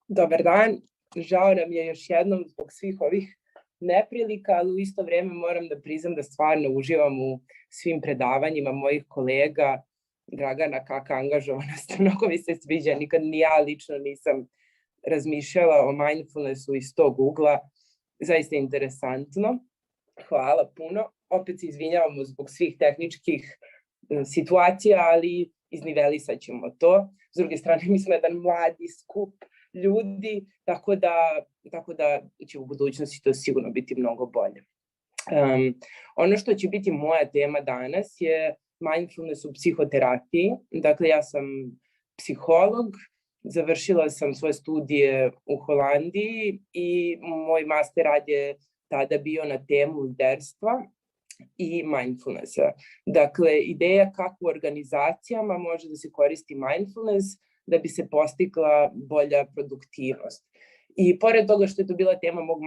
Dobar dan, žao nam je još jednom zbog svih ovih neprilika, ali u isto vrijeme moram da priznam da stvarno uživam u svim predavanjima mojih kolega. Dragana, kakva angažovanost, mnogo mi se sviđa, nikad ni ja lično nisam razmišljala o mindfulnessu iz tog ugla, zaista interesantno. Hvala puno, opet se izvinjavamo zbog svih tehničkih situacija, ali iznivelisat ćemo to. S druge strane, mi smo jedan mladi skup ljudi, tako da će u budućnosti to sigurno biti mnogo bolje. Ono što će biti moja tema danas je mindfulness u psihoterapiji. Dakle, ja sam psiholog, završila sam svoje studije u Holandiji i moj master rad je tada bio na temu liderstva i mindfulnessa. Dakle, ideja kako u organizacijama može da se koristi mindfulness da bi se postigla bolja produktivnost. I pored toga što je to bila tema mog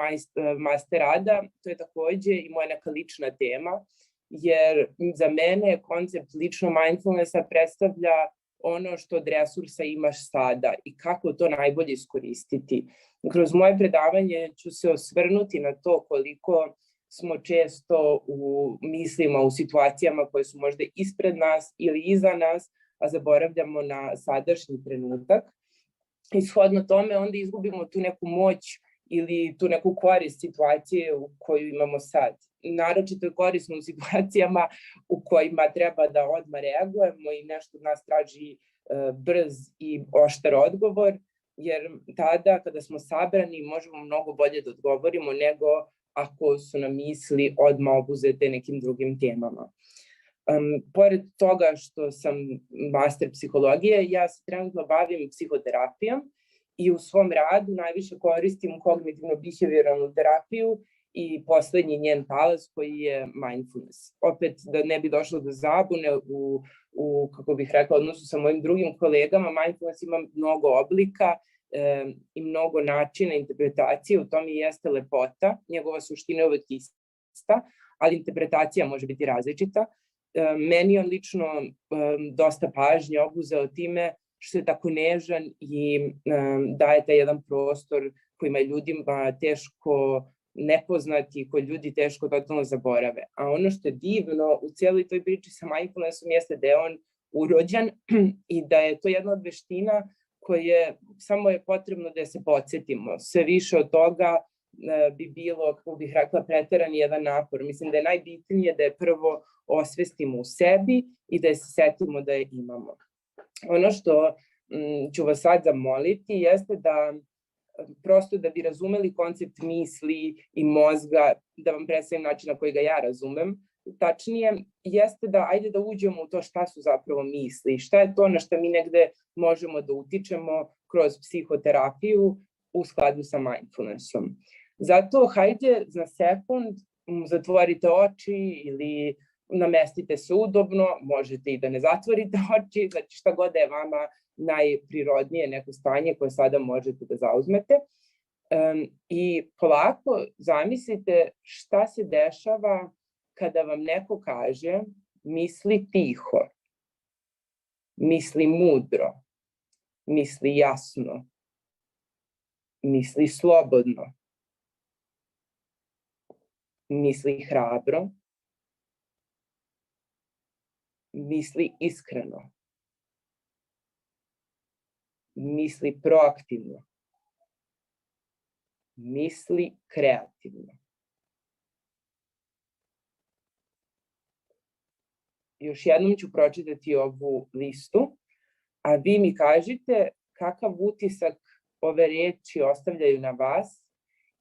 master rada, to je takođe i moja neka lična tema, jer za mene koncept lično mindfulnessa predstavlja ono što od resursa imaš sada i kako to najbolje iskoristiti. Kroz moje predavanje ću se osvrnuti na to koliko smo često u mislima, u situacijama koje su možda ispred nas ili iza nas, a zaboravljamo na sadašnji trenutak. I shodno tome onda izgubimo tu neku moć ili tu neku korist situacije u koju imamo sad. Naročito je korisno u situacijama u kojima treba da odmah reagujemo i nešto od nas traži brz i oštar odgovor, jer tada kada smo sabrani možemo mnogo bolje da odgovorimo nego ako su nam misli odmah obuzete nekim drugim temama. Pored toga što sam master psihologije, ja se trenutno bavim psihoterapijom i u svom radu najviše koristim kognitivno-behavioralnu terapiju i poslednji njen talas koji je mindfulness. Opet da ne bi došlo do zabune kako bih rekla, odnosu sa mojim drugim kolegama, mindfulness ima mnogo oblika i mnogo načina interpretacije, u tom i jeste lepota, njegova suština je uvek ista, ali interpretacija može biti različita. Meni on lično dosta pažnje obuzeo time što je tako nežan i daje taj jedan prostor kojima je ljudima teško nepoznati, koji ljudi teško totalno zaborave. A ono što je divno u cijeloj toj priči sa mindfulnessom jeste da je on urođen i da je to jedna od veština koje samo je potrebno da se podsjetimo. Sve više od toga bi bilo, kako bih rekla, preteran jedan napor. Mislim da je najbitnije da je prvo osvestimo u sebi i da je se setimo da je imamo. Ono što ću vas sad zamoliti jeste da prosto da bi razumeli koncept misli i mozga, da vam predstavim način na koji ga ja razumem, tačnije jeste da ajde da uđemo u to šta su zapravo misli, šta je to na šta mi negde možemo da utičemo kroz psihoterapiju u skladu sa mindfulnessom. Zato hajde za sekund zatvorite oči ili namestite se udobno, možete i da ne zatvorite oči, znači šta god da je vama najprirodnije neko stanje koje sada možete da zauzmete. I polako zamislite šta se dešava kada vam neko kaže misli tiho, misli mudro, misli jasno, misli slobodno, misli hrabro, misli iskreno, misli proaktivno, misli kreativno. Još jednom ću pročitati ovu listu, a vi mi kažite kakav utisak ove reči ostavljaju na vas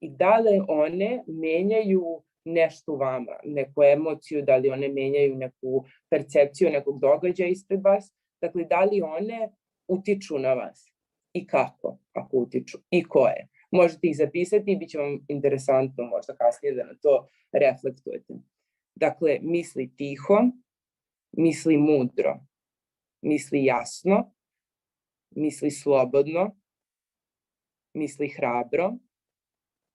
i da li one menjaju nešto u vama, neku emociju, da li one menjaju neku percepciju nekog događaja ispred vas, dakle da li one utiču na vas i kako, ako utiču i koje. Možete ih zapisati i bit će vam interesantno možda kasnije da na to reflektujete. Dakle, misli tiho, misli mudro, misli jasno, misli slobodno, misli hrabro,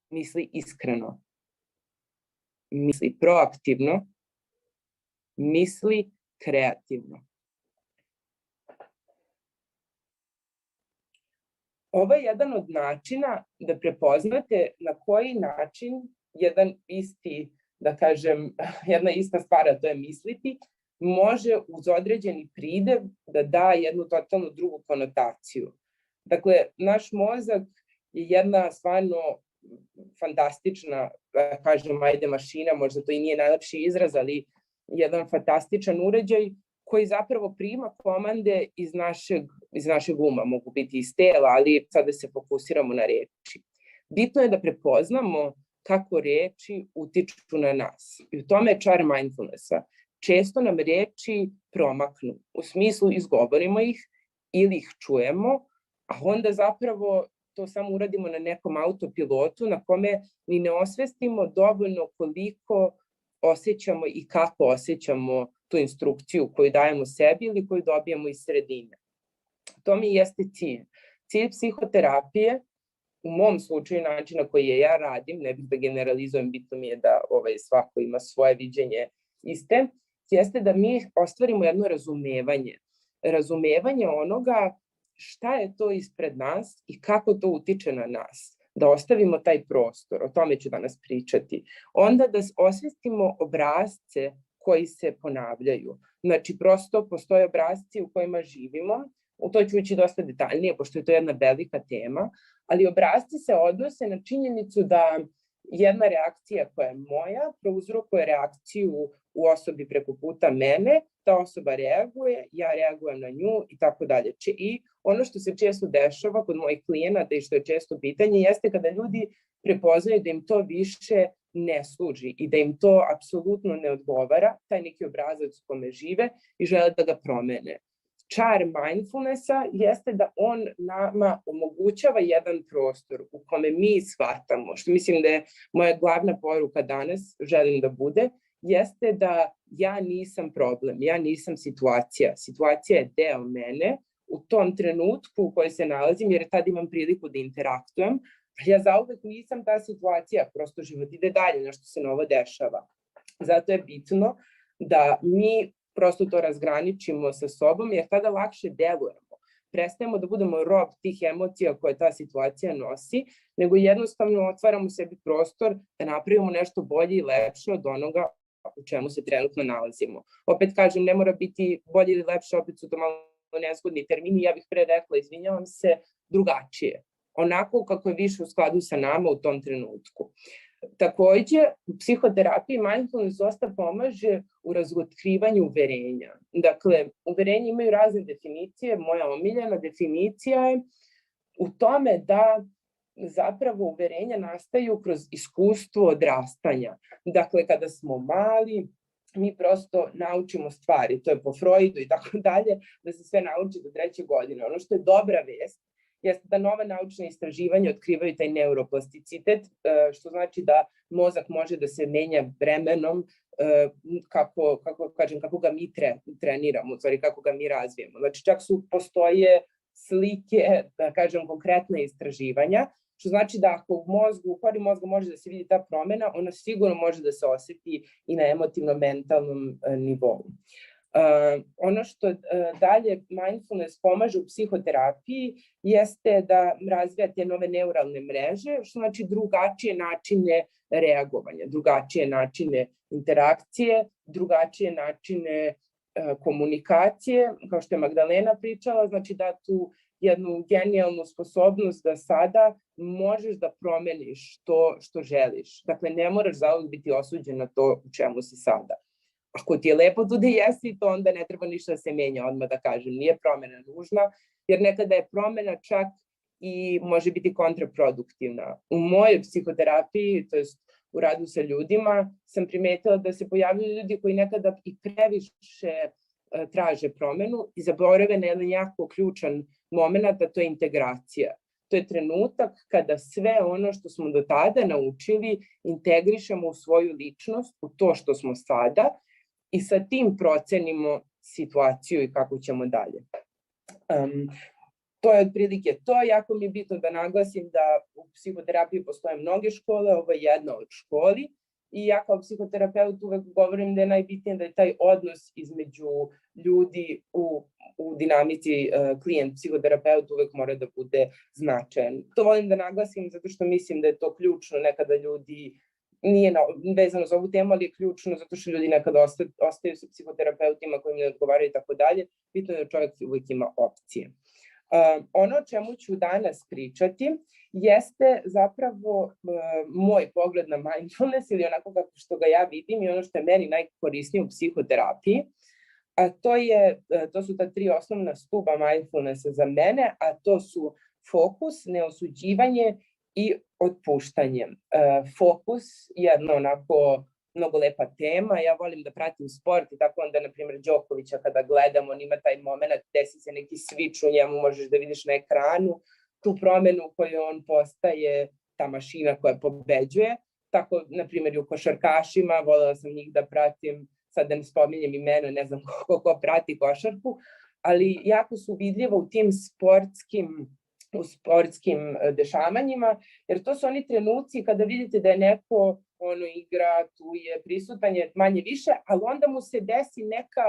misli iskreno, misli proaktivno, misli kreativno. ovo je jedan od načina da prepoznate na koji način jedan isti, da kažem, jedna ista stvar, a to je misliti, može uz određeni pridev da da jednu totalno drugu konotaciju. Dakle, naš mozak je jedna stvarno fantastična, da kažem, mašina, možda to i nije najlepši izraz, ali jedan fantastičan uređaj koji zapravo prima komande iz našeg uma, mogu biti iz tela, ali sada se fokusiramo na reči. Bitno je da prepoznamo kako reči utiču na nas. I u tome je čar mindfulnessa. Često nam reči promaknu, u smislu izgovorimo ih ili ih čujemo, a onda zapravo to samo uradimo na nekom autopilotu na kome ni ne osvestimo dovoljno koliko osjećamo i kako osjećamo tu instrukciju koju dajemo sebi ili koju dobijemo iz sredine. To mi jeste cilj. Cilj psihoterapije, u mom slučaju načina koji je ja radim, ne bih da generalizujem, bitno mi je da svako ima svoje viđenje iste, jeste da mi ostvarimo jedno razumevanje. Razumevanje onoga šta je to ispred nas i kako to utiče na nas. Da ostavimo taj prostor, o tome ću danas pričati. Onda da osvestimo obrasce koji se ponavljaju. Znači, prosto postoje obrasci u kojima živimo, u to ću ući dosta detaljnije, pošto je to jedna velika tema, ali obrasci se odnose na činjenicu da jedna reakcija koja je moja prouzrokuje reakciju u osobi preko puta mene, ta osoba reaguje, ja reagujem na nju i tako dalje. I ono što se često dešava kod mojih klijenata i što je često pitanje jeste kada ljudi prepoznaju da im to više ne služi i da im to apsolutno ne odgovara, taj neki obrazac u kome žive i žele da ga promene. Čar mindfulnessa jeste da on nama omogućava jedan prostor u kome mi shvatamo, što mislim da je moja glavna poruka danas, želim da bude, jeste da ja nisam problem, ja nisam situacija. Situacija je deo mene u tom trenutku u kojoj se nalazim, jer tad imam priliku da interaktujem. Ja zauvek nisam ta situacija, prosto život ide dalje, nešto se novo dešava. Zato je bitno da mi prosto to razgraničimo sa sobom, jer tada lakše delujemo. Prestajemo da budemo rob tih emocija koje ta situacija nosi, nego jednostavno otvaramo sebi prostor da napravimo nešto bolje i lepše od onoga u čemu se trenutno nalazimo. Opet kažem, ne mora biti bolje ili lepše, opet su to malo nezgodni termini, ja bih pre rekla, izvinjavam se, drugačije. Onako kako je više u skladu sa nama u tom trenutku. Takođe, u psihoterapiji mindfulness dosta pomaže u razotkrivanju uverenja. Dakle, uverenja imaju razne definicije, moja omiljena definicija je u tome da zapravo uverenja nastaju kroz iskustvo odrastanja. Dakle, kada smo mali, mi prosto naučimo stvari, to je po Freudu i tako dalje, da se sve nauči do 3. godine. Ono što je dobra vest jeste da nova naučna istraživanja otkrivaju taj neuroplasticitet, što znači da mozak može da se menja vremenom kako ga mi treniramo, u stvari kako ga mi razvijemo. Znači čak postoje slike, da kažem, konkretne istraživanja, što znači da ako u kori mozga može da se vidi ta promena, ona sigurno može da se oseti i na emotivno-mentalnom nivou. Ono što dalje mindfulness pomaže u psihoterapiji jeste da razvija te nove neuralne mreže, što znači drugačije načine reagovanja, drugačije načine interakcije, drugačije načine komunikacije, kao što je Magdalena pričala, znači da tu jednu genijalnu sposobnost da sada možeš da promeniš to što želiš. Dakle, ne moraš zauvek biti osuđen na to u čemu si sada. Ako ti je lepo tu da jesi, to onda ne treba ništa da se menja, odmah da kažem. Nije promena nužna, jer nekada je promena čak i može biti kontraproduktivna. U mojoj psihoterapiji, to jest u radu sa ljudima, sam primetila da se pojavljaju ljudi koji nekada i previše traže promenu i zaborave na jedan jako ključan moment, a to je integracija. To je trenutak kada sve ono što smo do tada naučili integrišemo u svoju ličnost, u to što smo sada, i sa tim procenimo situaciju i kako ćemo dalje. To je otprilike to. Jako mi je bitno da naglasim da u psihoterapiji postoje mnoge škole, ovo je jedna od školi I ja kao psihoterapeut uvek govorim da je najbitnije da je taj odnos između ljudi u dinamici klijent-psihoterapeut uvek mora da bude značajan. To volim da naglasim zato što mislim da je to ključno. Nekada ljudi, nije vezano za ovu temu, ali je ključno zato što ljudi nekada ostaju sa psihoterapeutima koji ne odgovaraju i tako dalje. Bitno je da čovjek uvek ima opcije. Ono o čemu ću danas pričati jeste zapravo moj pogled na mindfulness ili onako kako što ga ja vidim i ono što je meni najkorisnije u psihoterapiji. A to su ta 3 osnovna stuba mindfulnessa za mene, a to su fokus, neosuđivanje i otpuštanje. Fokus je jedna onako mnogo lepa tema. Ja volim da pratim sport i tako onda, na primjer, Đokovića kada gledam, on ima taj moment, desi se neki switch u njemu, možeš da vidiš na ekranu tu promenu koju on postaje ta mašina koja pobeđuje. Tako, na primjer, i u košarkašima, voljela sam njih da pratim, sad da ne spominjem imena, ne znam ko prati košarku, ali jako su vidljivo u tim sportskim dešavanjima, jer to su oni trenuci kada vidite da je neko igra, tu je prisutan je manje više, ali onda mu se desi neka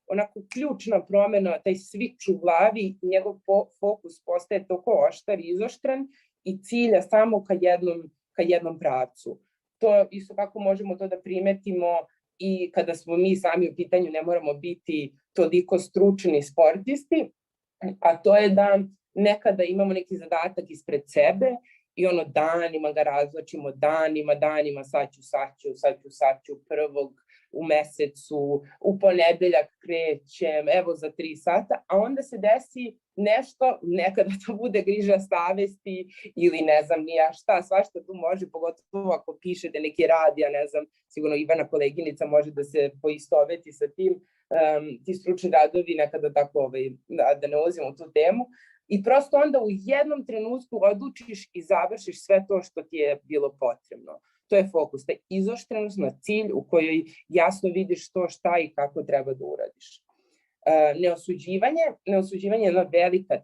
onako ključna promena, taj switch u glavi i njegov fokus postaje toliko oštar i izoštren i cilja samo ka jednom pravcu. To isto kako možemo to da primetimo i kada smo mi sami u pitanju, ne moramo biti toliko stručni sportisti, a to je da nekada imamo neki zadatak ispred sebe i danima ga razvlačimo, danima, sad ću, prvog u mesecu, u ponedeljak krećem, evo za 3 sata, a onda se desi nešto, nekada to bude griža savesti ili ne znam ni ja šta, svašta tu može, pogotovo ako pišete neki rad, ja ne znam, sigurno Ivana koleginica može da se poistoveti sa tim, ti stručni radovi nekada tako, da ne ulazimo u tu temu. I prosto onda u jednom trenutku odlučiš i završiš sve to što ti je bilo potrebno. To je fokus, ta izoštrenost na cilj u kojoj jasno vidiš što, šta i kako treba da uradiš. Neosuđivanje je jedna velika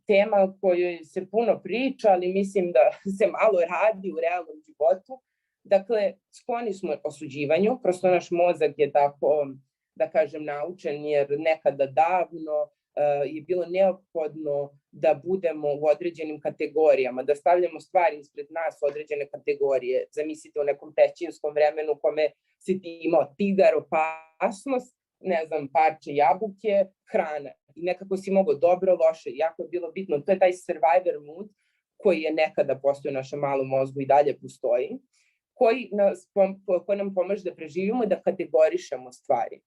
tema o kojoj se puno priča, ali mislim da se malo radi u realnom životu. Dakle, skloni smo osuđivanju, prosto naš mozak je tako, da kažem, naučen, jer nekada davno je bilo neophodno da budemo u određenim kategorijama, da stavljamo stvari ispred nas u određene kategorije. Zamislite u nekom pećinskom vremenu u kome si ti imao tigar, opasnost, ne znam, parče jabuke, hrana. I nekako si mogao dobro, loše, jako je bilo bitno. To je taj survivor mood koji je nekada postojao u našem malom mozgu i dalje postoji, koji nam pomaže da preživimo i da kategorišemo stvari.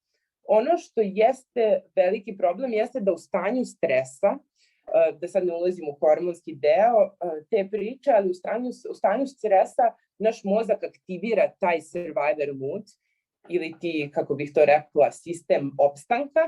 Ono što jeste veliki problem jeste da u stanju stresa, da sad ne ulazim u hormonski deo te priče, ali u stanju stresa naš mozak aktivira taj survivor mood ili ti, kako bih to rekla, sistem opstanka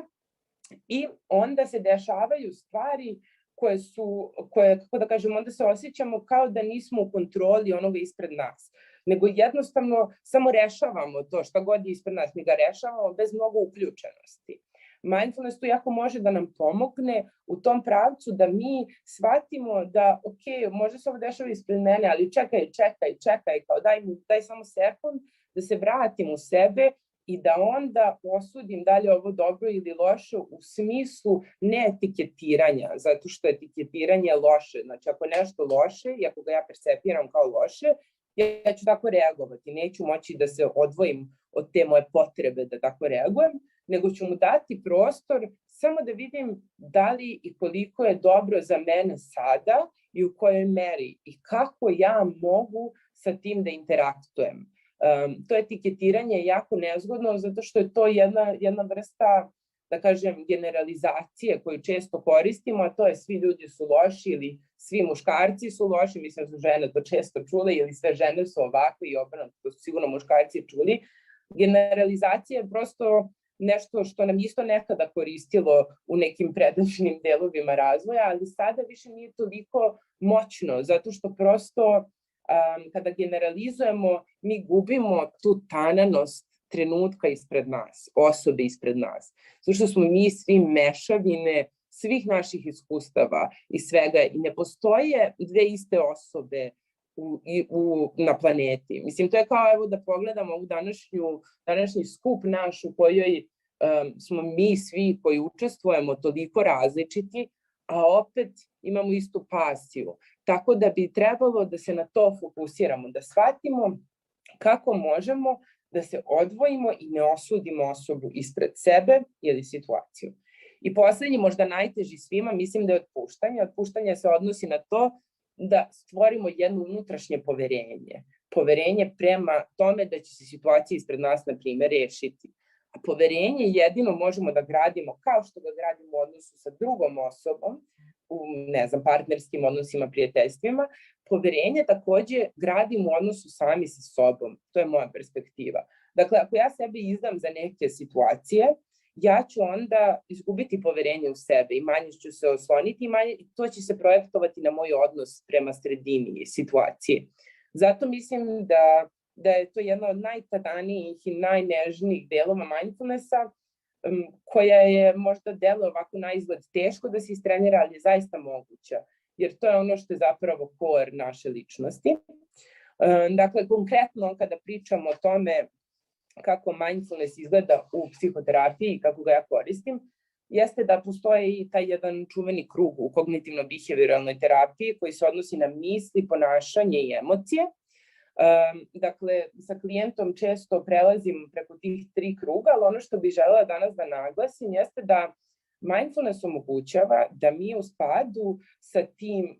i onda se dešavaju stvari koje, kako da kažem, onda se osjećamo kao da nismo u kontroli onoga ispred nas, nego jednostavno samo rešavamo to, šta god je ispred nas, mi ga rešavamo bez mnogo uključenosti. Mindfulness tu jako može da nam pomogne u tom pravcu da mi shvatimo da, ok, možda se ovo dešava ispred mene, ali čekaj, kao daj samo sekund da se vratim u sebe i da onda osudim da li je ovo dobro ili loše u smislu ne etiketiranja, zato što etiketiranje je loše. Znači, ako je nešto loše i ako ga ja percepiram kao loše, ja ću tako reagovati. Neću moći da se odvojim od te moje potrebe da tako reagujem, nego ću mu dati prostor samo da vidim da li i koliko je dobro za mene sada i u kojoj meri i kako ja mogu sa tim da interaktujem. To etiketiranje je jako nezgodno zato što je to jedna vrsta, da kažem, generalizacije koju često koristimo, a to je svi ljudi su loši ili svi muškarci su loši, mislim da su žene to često čule, ili sve žene su ovakve i obrnuto, to su sigurno muškarci čuli. Generalizacija je prosto nešto što nam isto nekada koristilo u nekim predačnim delovima razvoja, ali sada više nije toliko moćno, zato što prosto kada generalizujemo, mi gubimo tu tananost trenutka ispred nas, osobe ispred nas. Zato što smo mi svi mešavine svih naših iskustava i svega i ne postoje dve iste osobe na planeti. Mislim, to je kao evo da pogledamo ovu današnji skup naš u kojoj smo mi svi koji učestvujemo toliko različiti, a opet imamo istu pasiju. Tako da bi trebalo da se na to fokusiramo, da shvatimo kako možemo da se odvojimo i ne osudimo osobu ispred sebe ili situaciju. I poslednji, možda najteži svima, mislim da je otpuštanje. Otpuštanje se odnosi na to da stvorimo jedno unutrašnje poverenje. Poverenje prema tome da će se situacija ispred nas, na primjer, rešiti. A poverenje jedino možemo da gradimo kao što ga gradimo u odnosu sa drugom osobom, u, partnerskim odnosima, prijateljstvima. Poverenje takođe gradimo u odnosu sami sa sobom. To je moja perspektiva. Dakle, ako ja sebe izdam za neke situacije, ja ću onda izgubiti poverenje u sebe i manje ću se osloniti i to će se projektovati na moj odnos prema sredini situacije. Zato mislim da je to jedna od najtadanijih i najnežnijih delova mindfulnessa, koja je možda delo ovako na izgled teško da se istrenira, ali je zaista moguća, jer to je ono što je zapravo core naše ličnosti. Dakle, konkretno kada pričamo o tome kako mindfulness izgleda u psihoterapiji i kako ga ja koristim, jeste da postoji i taj jedan čuveni krug u kognitivno-behavioralnoj terapiji koji se odnosi na misli, ponašanje i emocije. Dakle, sa klijentom često prelazim preko tih 3 kruga, ali ono što bih želela danas da naglasim jeste da mindfulness omogućava da mi u skladu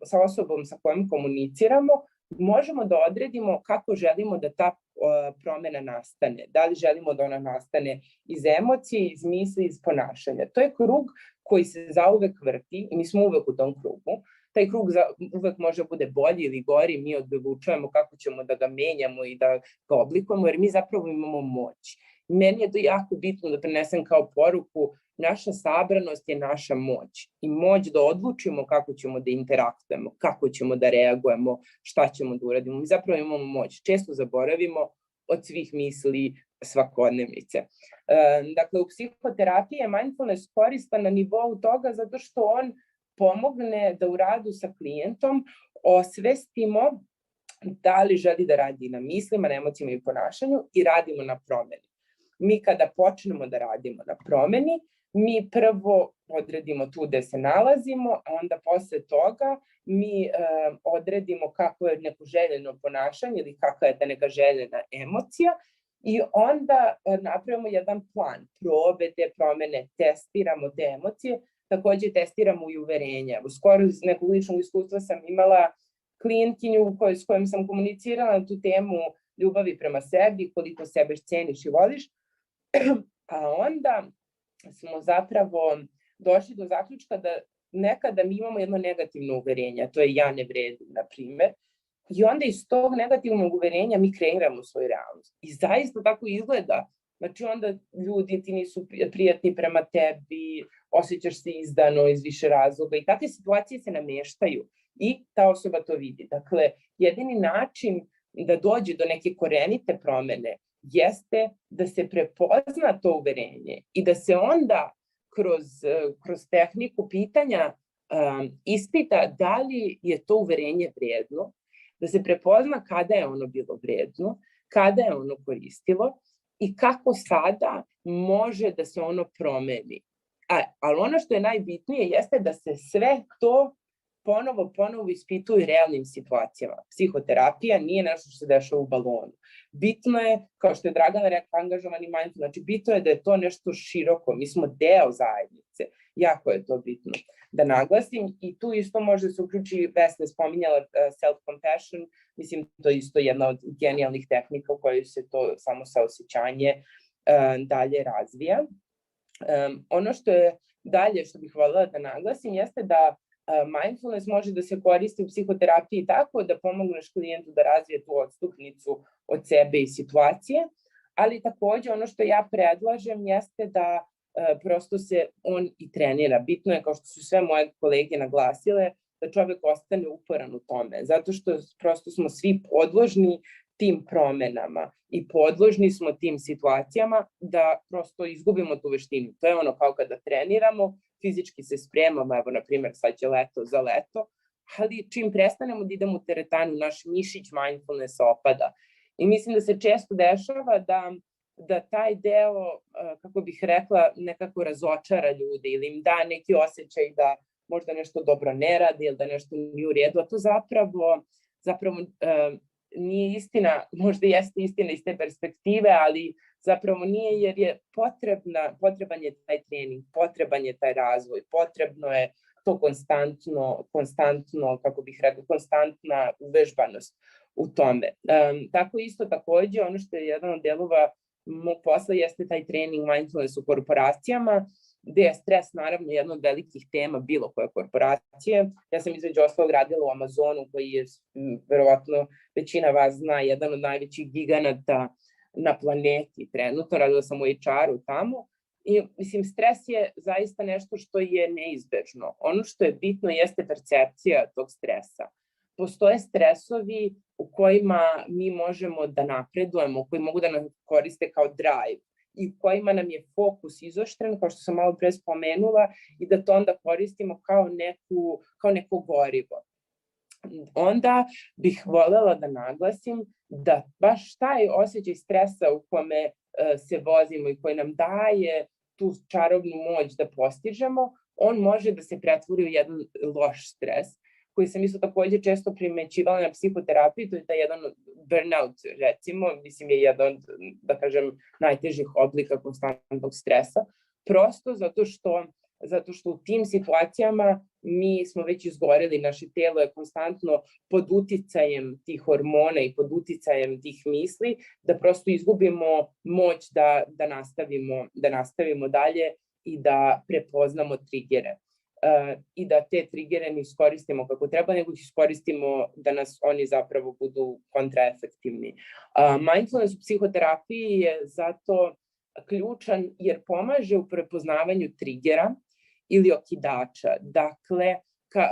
sa osobom sa kojom komuniciramo možemo da odredimo kako želimo da ta promena nastane. Da li želimo da ona nastane iz emocije, iz misli, iz ponašanja. To je krug koji se zauvek vrti i mi smo uvek u tom krugu. Taj krug uvek može bude bolji ili gori, mi odlučujemo kako ćemo da ga menjamo i da ga oblikujemo, jer mi zapravo imamo moć. Meni je to jako bitno da prenesem kao poruku, naša sabranost je naša moć i moć da odlučimo kako ćemo da interaktujemo, kako ćemo da reagujemo, šta ćemo da uradimo. Mi zapravo imamo moć. Često zaboravimo od svih misli svakodnevnice. Dakle, u psihoterapiji je mindfulness koristan na nivou toga zato što on pomogne da u radu sa klijentom osvestimo da li želi da radi na mislima, na emocijama i ponašanju i radimo na promeni. Mi kada počnemo da radimo na promeni, mi prvo odredimo tu gde se nalazimo, a onda posle toga mi odredimo kako je neko željeno ponašanje ili kakva je ta neka željena emocija i onda napravimo jedan plan probe te promene, testiramo te emocije, takođe testiramo i uverenja. Skoro iz nekog ličnog iskustva sam imala klijentkinju s kojom sam komunicirala na tu temu ljubavi prema sebi, koliko sebe ceniš i voliš, a onda smo zapravo došli do zaključka da nekada mi imamo jedno negativno uverenje, to je ja ne vredim, na primer, i onda iz tog negativnog uverenja mi kreiramo svoju realnost. I zaista tako izgleda. Znači onda ljudi ti nisu prijatni prema tebi, osjećaš se izdano iz više razloga i takve situacije se nameštaju i ta osoba to vidi. Dakle, jedini način da dođe do neke korenite promene jeste da se prepozna to uverenje i da se onda kroz tehniku pitanja ispita da li je to uverenje vredno, da se prepozna kada je ono bilo vredno, kada je ono koristilo i kako sada može da se ono promeni. Ali ono što je najbitnije jeste da se sve to ponovo ispituje u realnim situacijama. Psihoterapija nije nešto što se dešava u balonu. Bitno je, kao što je Dragana rekla, angažovani mindfulness, znači bitno je da je to nešto široko, mi smo deo zajednice, jako je to bitno da naglasim i tu isto može se uključi, Vesna spominjala self-compassion, mislim to je isto jedna od genijalnih tehnika u kojoj se to samo saosećanje dalje razvija. Ono što je dalje što bih voljela da naglasim jeste da mindfulness može da se koristi u psihoterapiji tako da pomogneš klijentu da razvije tu odstupnicu od sebe i situacije, ali takođe ono što ja predlažem jeste da prosto se on i trenira. Bitno je, kao što su sve moje kolege naglasile, da čovek ostane uporan u tome, zato što prosto smo svi podložni tim promenama i podložni smo tim situacijama da prosto izgubimo tu veštinu. To je ono kao kada treniramo, fizički se spremamo, evo na primjer sad će leto za leto, ali čim prestanemo da idemo u teretanu, naš mišić mindfulness opada. I mislim da se često dešava da taj deo, kako bih rekla, nekako razočara ljude ili im da neki osjećaj da možda nešto dobro ne radi ili da nešto nije u redu, a to zapravo nije istina, možda jeste istina iz te perspektive, ali zapravo nije, jer je potreban je taj trening, potreban je taj razvoj, potrebno je to konstantno, kako bih rekla, konstantna uvežbanost u tome. Tako isto takođe, ono što je jedan od delova mog posla jeste taj trening mindfulness u korporacijama, gde je stres naravno jedna od velikih tema bilo koje korporacije. Ja sam između ostalog radila u Amazonu, koji je, verovatno većina vas zna, jedan od najvećih giganata na planeti trenutno. Radila sam u HR-u tamo. I mislim, stres je zaista nešto što je neizbežno. Ono što je bitno jeste percepcija tog stresa. Postoje stresovi u kojima mi možemo da napredujemo, koji mogu da nam koriste kao drive i u kojima nam je fokus izoštren, kao što sam malo pre spomenula, i da to onda koristimo kao neko gorivo. Onda bih voljela da naglasim da baš taj osjećaj stresa u kome se vozimo i koji nam daje tu čarobnu moć da postižemo, on može da se pretvori u jedan loš stres, koji sam isto takođe često primećivala na psihoterapiji, to je taj jedan burnout, recimo, mislim je jedan, da kažem, najtežih oblika konstantnog stresa, prosto zato što u tim situacijama mi smo već izgoreli, naše telo je konstantno pod uticajem tih hormona i pod uticajem tih misli, da prosto izgubimo moć da nastavimo dalje i da prepoznamo trigere. I da te trigere ne iskoristimo kako treba, nego ih iskoristimo da nas oni zapravo budu kontraefektivni. Mindfulness u psihoterapiji je zato ključan jer pomaže u prepoznavanju trigera ili okidača. Dakle,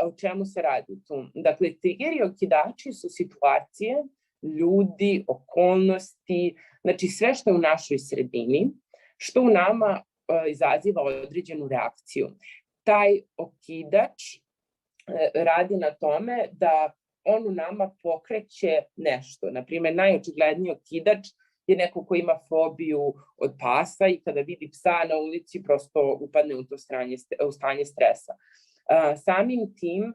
o čemu se radi tu? Dakle, triggeri i okidači su situacije, ljudi, okolnosti, znači sve što je u našoj sredini, što u nama izaziva određenu reakciju. Taj okidač radi na tome da on u nama pokreće nešto. Naprimjer, najočigledniji okidač je neko ko ima fobiju od pasa i kada vidi psa na ulici prosto upadne u stanje stresa. Samim tim,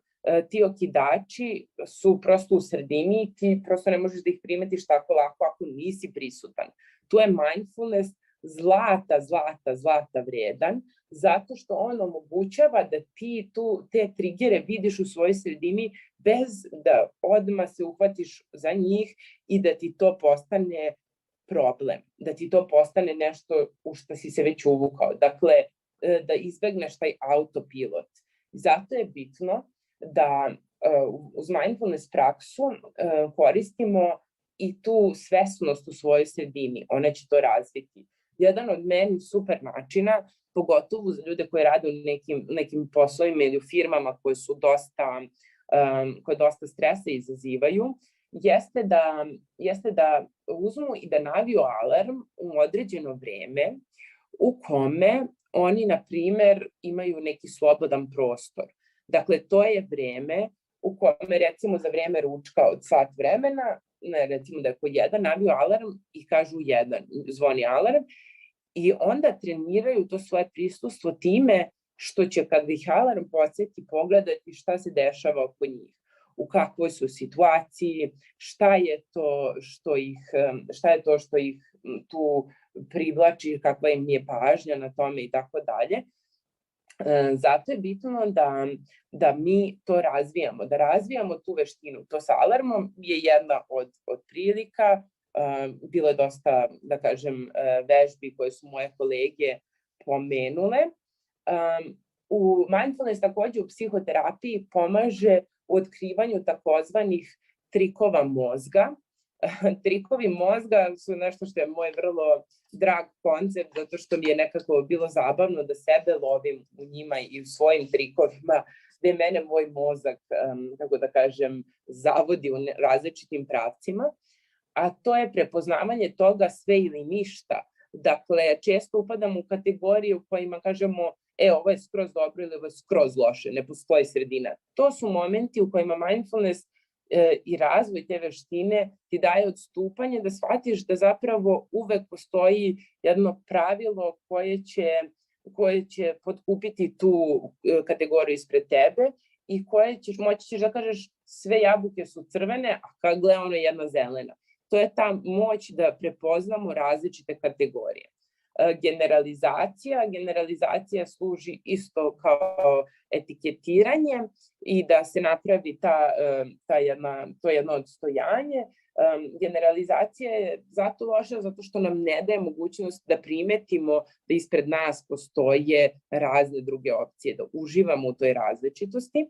ti okidači su prosto u sredini i ti prosto ne možeš da ih primetiš tako lako ako nisi prisutan. Tu je mindfulness zlata vredan, zato što on omogućava da ti te trigere vidiš u svojoj sredini bez da odmah se uhvatiš za njih i da ti to postane problem, da ti to postane nešto u što si se već uvukao. Dakle, da izbegneš taj autopilot. Zato je bitno da uz mindfulness praksu koristimo i tu svesnost u svojoj sredini. Ona će to razviti. Jedan od meni super načina, pogotovo za ljude koji rade u nekim poslovima ili u firmama koje dosta stresa izazivaju, jeste da uzmu i da naviju alarm u određeno vreme u kome oni, na primer, imaju neki slobodan prostor. Dakle, to je vreme u kome, recimo, za vreme ručka od sat vremena, recimo da je ko 1, naviju alarm i kažu 1, zvoni alarm, i onda treniraju to svoje prisustvo time što će, kad ih alarm podsjeti, pogledati šta se dešava oko njih, u kakvoj su situaciji, šta je to što ih tu privlači, kakva im je pažnja na tome i tako dalje. Zato je bitno da mi to razvijamo, da razvijamo tu veštinu. To sa alarmom je jedna od prilika. Bilo je dosta, da kažem, vežbi koje su moje kolege pomenule. U mindfulness takođe u psihoterapiji pomaže u otkrivanju takozvanih trikova mozga. Trikovi mozga su nešto što je moj vrlo drag koncept, zato što mi je nekako bilo zabavno da sebe lovim u njima i u svojim trikovima, gde mene moj mozak, kako da kažem, zavodi u različitim pravcima. A to je prepoznavanje toga sve ili ništa. Dakle, često upadamo u kategoriju u kojima kažemo ovo je skroz dobro ili ovo je skroz loše, ne postoji sredina. To su momenti u kojima mindfulness i razvoj te veštine ti daje odstupanje da shvatiš da zapravo uvek postoji jedno pravilo koje će potkupiti tu kategoriju ispred tebe i koje moći ćeš da kažeš sve jabuke su crvene, a kad gle ono je jedna zelena. To je ta moć da prepoznamo različite kategorije. Generalizacija služi isto kao etiketiranje i da se napravi to jedno odstojanje. Generalizacija je zato loša zato što nam ne daje mogućnost da primetimo da ispred nas postoje razne druge opcije, da uživamo u toj različitosti.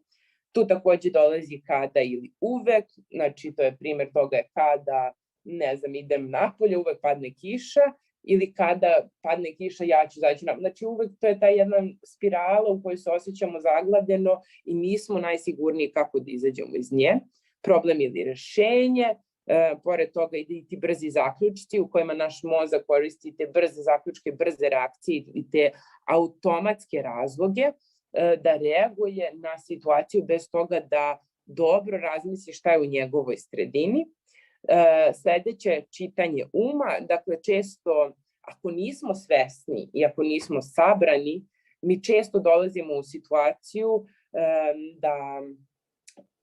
Tu takođe dolazi kada ili uvek, znači to je primer toga kada, ne znam, idem napolje, uvek padne kiša, ili kada padne kiša, ja ću izaći napolje. Znači uvek to je ta jedna spirala u kojoj se osjećamo zaglavljeno i nismo najsigurniji kako da izađemo iz nje. Problem ili rešenje, pored toga ide i ti brzi zaključci u kojima naš mozak koristi te brze zaključke, brze reakcije i te automatske razloge da reaguje na situaciju bez toga da dobro razmisli šta je u njegovoj sredini. Sledeće je čitanje uma, dakle često ako nismo svesni i ako nismo sabrani, mi često dolazimo u situaciju da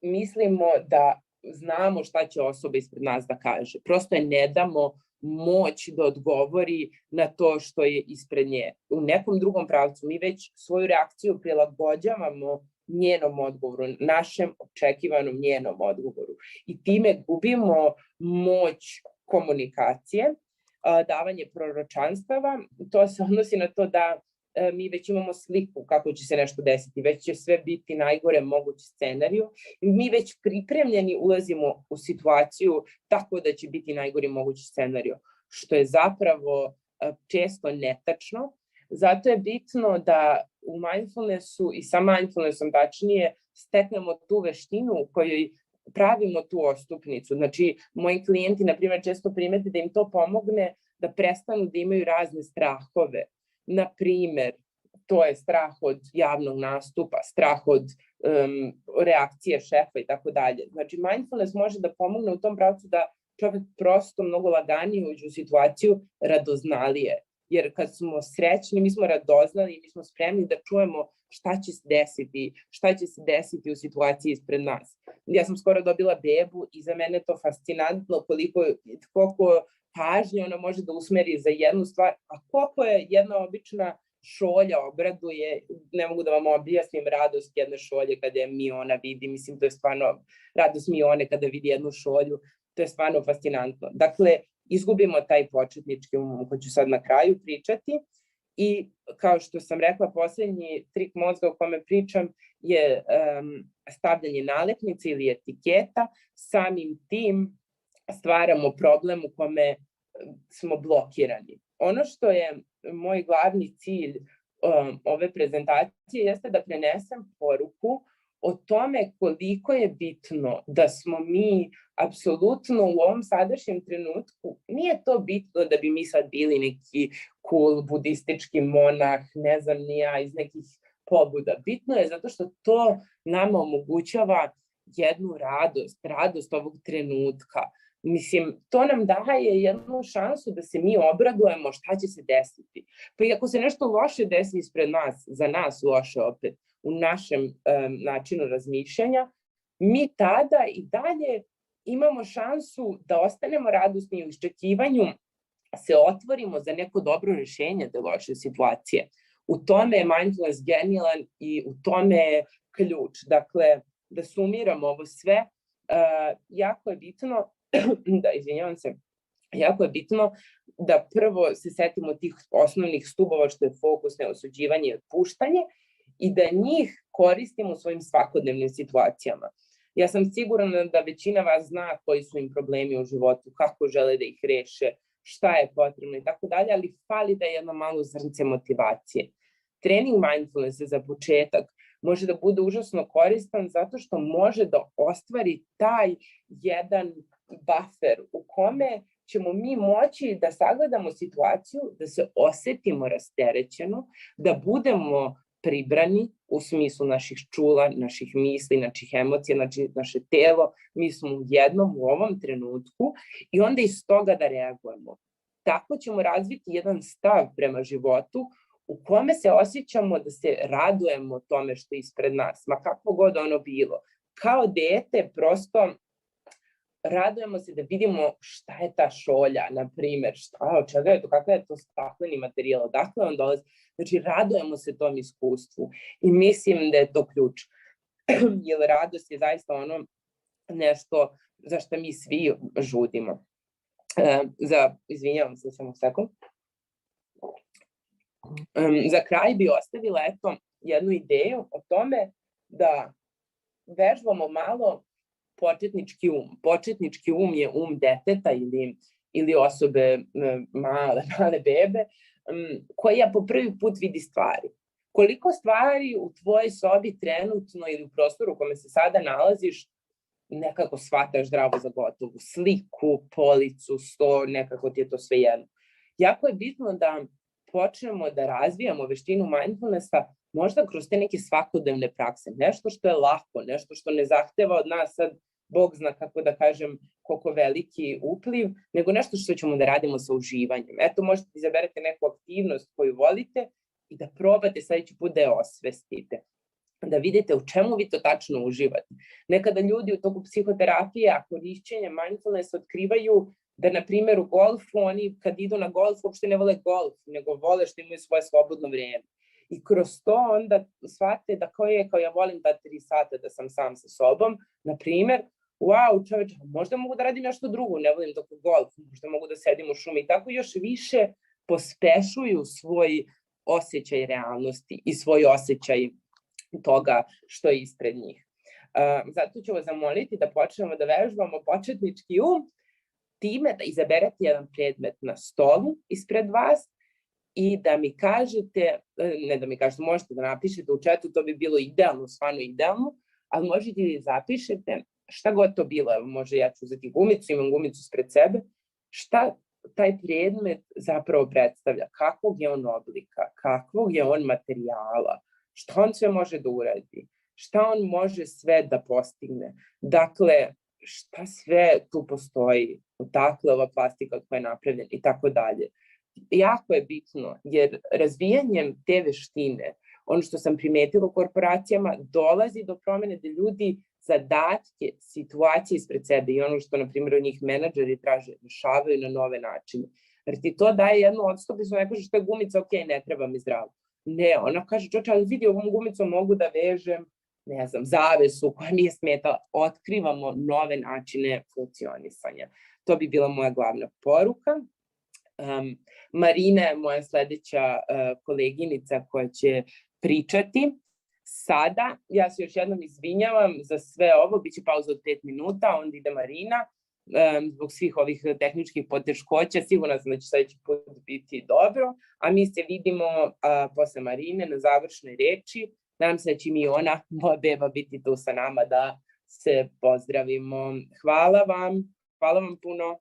mislimo da znamo šta će osoba ispred nas da kaže. Prosto je ne damo moć da odgovori na to što je ispred nje. U nekom drugom pravcu mi već svoju reakciju prilagođavamo njenom odgovoru, našem očekivanom njenom odgovoru. I time gubimo moć komunikacije, davanje proročanstava. To se odnosi na to da mi već imamo sliku kako će se nešto desiti, već će sve biti najgore mogući scenariju. Mi već pripremljeni ulazimo u situaciju tako da će biti najgori mogući scenariju, što je zapravo često netačno. Zato je bitno da u mindfulnessu i sa mindfulnessom tačnije steknemo tu veštinu u kojoj pravimo tu odstupnicu. Znači, moji klijenti, na primjer, često primete da im to pomogne da prestanu da imaju razne strahove. Na primjer, to je strah od javnog nastupa, strah od reakcije šefa i tako dalje. Znači, mindfulness može da pomogne u tom pravcu da čovjek prosto mnogo laganije uđe u situaciju radoznalije. Jer kad smo srećni, mi smo radoznali i mi smo spremni da čujemo šta će se desiti u situaciji ispred nas. Ja sam skoro dobila bebu i za mene je to fascinantno koliko pažnje ona može da usmeri za jednu stvar, a koliko je jedna obična šolja obraduje, ne mogu da vam objasnim radost jedne šolje kada je Miona vidi, mislim to je stvarno radost Mione kada vidi jednu šolju, to je stvarno fascinantno. Dakle, izgubimo taj početnički um koji ću sad na kraju pričati i kao što sam rekla, poslednji trik mozga o kome pričam je stavljanje nalepnice ili etiketa. Samim tim stvaramo problem u kome smo blokirani. Ono što je moj glavni cilj ove prezentacije jeste da prenesem poruku o tome koliko je bitno da smo mi apsolutno u ovom sadašnjem trenutku, nije to bitno da bi mi sad bili neki cool budistički monah, ne znam ni ja, iz nekih pobuda. Bitno je zato što to nama omogućava jednu radost ovog trenutka. Mislim, to nam daje jednu šansu da se mi obradujemo šta će se desiti. Pa i ako se nešto loše desi ispred nas, za nas loše opet, u našem načinu razmišljanja, mi tada i dalje imamo šansu da ostanemo radosni u iščekivanju, se otvorimo za neko dobro rešenje te loše situacije. U tome je mindfulness genijalan i u tome je ključ. Dakle, da sumiramo ovo sve, jako je bitno jako je bitno da prvo se setimo tih osnovnih stubova što je fokus, neosuđivanje i otpuštanje i da njih koristimo u svojim svakodnevnim situacijama. Ja sam sigurna da većina vas zna koji su im problemi u životu, kako žele da ih reše, šta je potrebno i tako dalje, ali fali da je jedno malo zrnce motivacije. Trening mindfulnessa za početak može da bude užasno koristan zato što može da ostvari taj jedan buffer u kome ćemo mi moći da sagledamo situaciju, da se osetimo rasterećeno, da budemo pribrani u smislu naših čula, naših misli, naših emocija, naše telo. Mi smo u jednom u ovom trenutku i onda iz toga da reagujemo. Tako ćemo razviti jedan stav prema životu u kome se osjećamo da se radujemo tome što je ispred nas, ma kakvo god ono bilo. Kao dete prosto radujemo se da vidimo šta je ta šolja, na primjer, od čega je to, kakav je to stakleni materijal, odakle on dolazi. Znači, radujemo se tom iskustvu i mislim da je to ključ. Jer radost je zaista ono nešto za što mi svi žudimo. Izvinjavam se, samo sekund. Za kraj bi ostavila jednu ideju o tome da vežbamo malo početnički um. Početnički um je um deteta ili osobe male bebe, koja po prvi put vidi stvari. Koliko stvari u tvojoj sobi trenutno ili u prostoru u kome se sada nalaziš nekako shvataš zdravo za gotovu, sliku, policu, sto, nekako ti je to sve jedno. Jako je bitno da počnemo da razvijamo veštinu mindfulnessa možda kroz te neke svakodnevne prakse. Nešto što je lako, nešto što ne zahteva od nas sad, Bog zna kako da kažem, koliko veliki upliv, nego nešto što ćemo da radimo sa uživanjem. Eto, možete da izaberete neku aktivnost koju volite i da probate sledeći put da je osvestite. Da vidite u čemu vi to tačno uživate. Nekada ljudi u toku psihoterapije, a korišćenje mindfulness otkrivaju da, na primjer, u golfu, oni kad idu na golf, uopšte ne vole golf, nego vole što imaju svoje slobodno vrijeme. I kroz to onda shvate da kao ja volim ta 3 sata da sam sam sa sobom, na primjer, wow, čoveče, možda mogu da radim nešto drugo, ne volim toliko golf, možda mogu da sedim u šumi i tako još više pospešuju svoj osjećaj realnosti i svoj osjećaj toga što je ispred njih. Zato ću vas zamoliti da počnemo da vežbamo početnički um, time da izaberete jedan predmet na stolu ispred vas i da mi kažete, ne da mi kažete, možete da napišete u chatu, to bi bilo idealno, stvarno idealno, ali možete da zapišete šta god to bilo, može ja ću uzeti gumicu, imam gumicu ispred sebe, šta taj predmet zapravo predstavlja, kakvog je on oblika, kakvog je on materijala, šta on sve može da uradi, šta on može sve da postigne. Dakle, šta sve tu postoji, odakle ova plastika koja je napravljena i tako dalje. Jako je bitno, jer razvijanjem te veštine, ono što sam primetila u korporacijama, dolazi do promjene da ljudi zadatke, situacije ispred sebe i ono što, na primjer, od njih menadžeri traže, rešavaju na nove načine. Jer ti to daje jednu odstupnicu, ne kažeš što je gumica, ok, ne treba mi zdravo. Ne, ona kaže, čoče, ali vidi, ovom gumicom mogu da vežem, ne znam, zavesu koja mi je smetala. Otkrivamo nove načine funkcionisanja. To bi bila moja glavna poruka. Marina je moja sledeća koleginica koja će pričati. Sada, ja se još jednom izvinjavam za sve ovo, bit će pauza od 5 minuta, onda ide Marina, zbog svih ovih tehničkih poteškoća, sigurno sam da će sledeći put biti dobro, a mi se vidimo posle Marine na završnoj reči. Nadam se da će mi ona, moja beba, biti tu sa nama da se pozdravimo. Hvala vam puno.